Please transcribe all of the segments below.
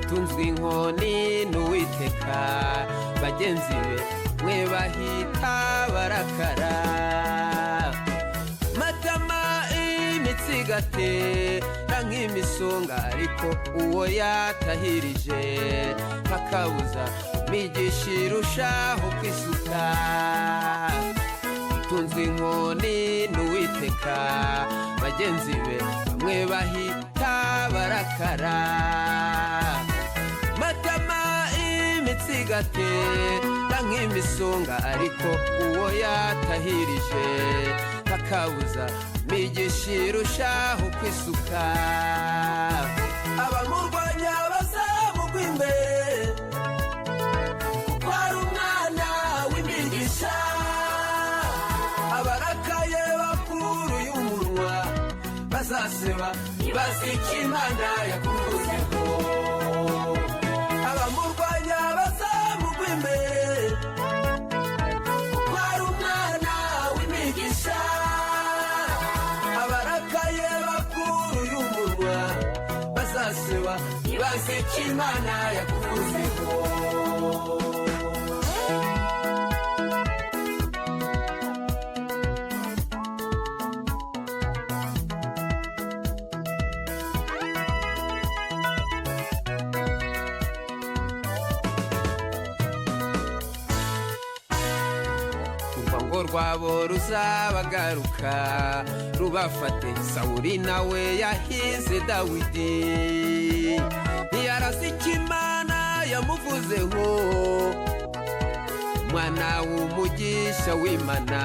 tunzwe inkoni n'Uwiteka bagenzi be mwe bahita barakara matama imitsi gatera nk'imisonga ariko uwo yatahirije hakabuza migisha irushaho kwisuka tunzwe inkoni n'Uwiteka bagenzi be bamwe bahita barakara matama imitsi gatera nk'imisonga ariko uwo yatahirije hakabuza migisha irushaho kwisuka abamurwanya bazamugwa imbere kuko ari umwana w'imigisha abarakaye bakuruye umunwa bazaseba ibaze icyo Imana yakuvuzeho abamurwanya bazamugwa imbere kuko ari umwana w'imigisha abarakaye bakuruye umunwa bazaseba ibaze icyo Imana yakuvuzeho rwabo ruzabagaruka rubafate Sawuli nawe yahize Dawidi ntiyarasi icyo Imana yamuvuzeho umwana w'umugisha w'Imana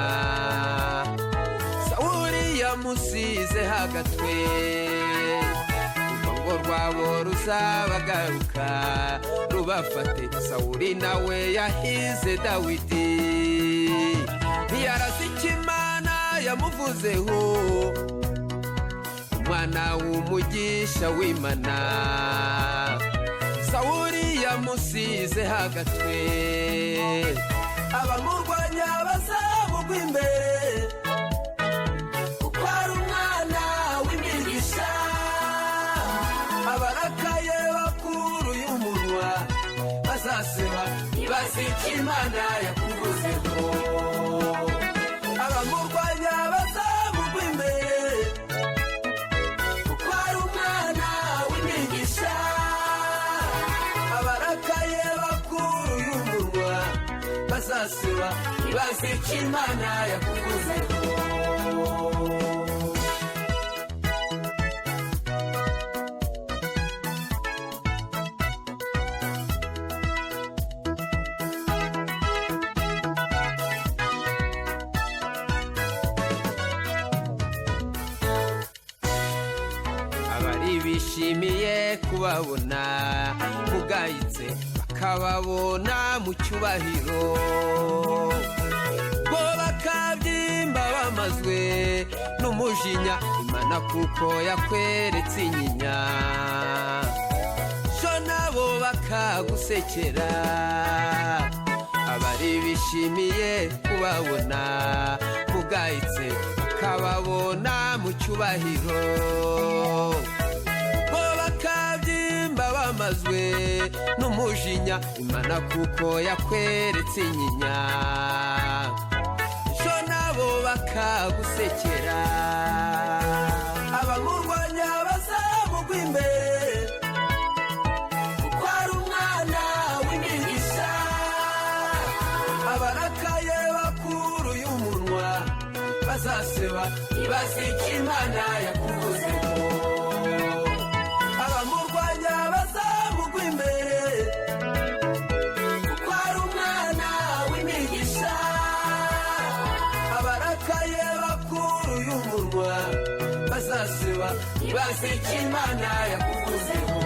Sawuli yamusize hagatwe urwango rwabo ruzabagaruka rubafate Sawuli nawe yahize Dawidi ntiyarasi icyo Imana yamuvuzeho umwana w'umugisha w'Imana Sawuli yamusize hagatwe abamurwanya bazamugwa imbere kuko ari umwana w'imigisha abarakaye bakuruye umunwa bazaseba ibaze icyo Imana yakuvuzeho abamurwanya bazamugwa imbere kuko ari umwana w'imigisha abarakaye bakuruye umunwa bazaseba ibaze icyo Imana yakuvuzeho bishimiye kubabona mugayitse bakababona mu cyubahiro bo bakabyimba bamazwe n'umujinya Imana kuko yakweretse inyinya so nabo bakagusekera abari bishimiye kubabona mugayitse bakababona mu cyubahiro bakabyimba bamazwe n'umujinya Imana kuko yakweretse inyinya so nabo bakagusekera abamurwanya bazamugwa imbere kuko ari umwana w'imigisha abarakaye bakuruye umunwa bazaseba ibaze icyo Imana yakuvuzeho abamurwanya bazamugwa imbere kuko ari umwana w'imigisha abarakaye bakuruye umunwa bazaseba ibaze icyo Imana yakuvuzeho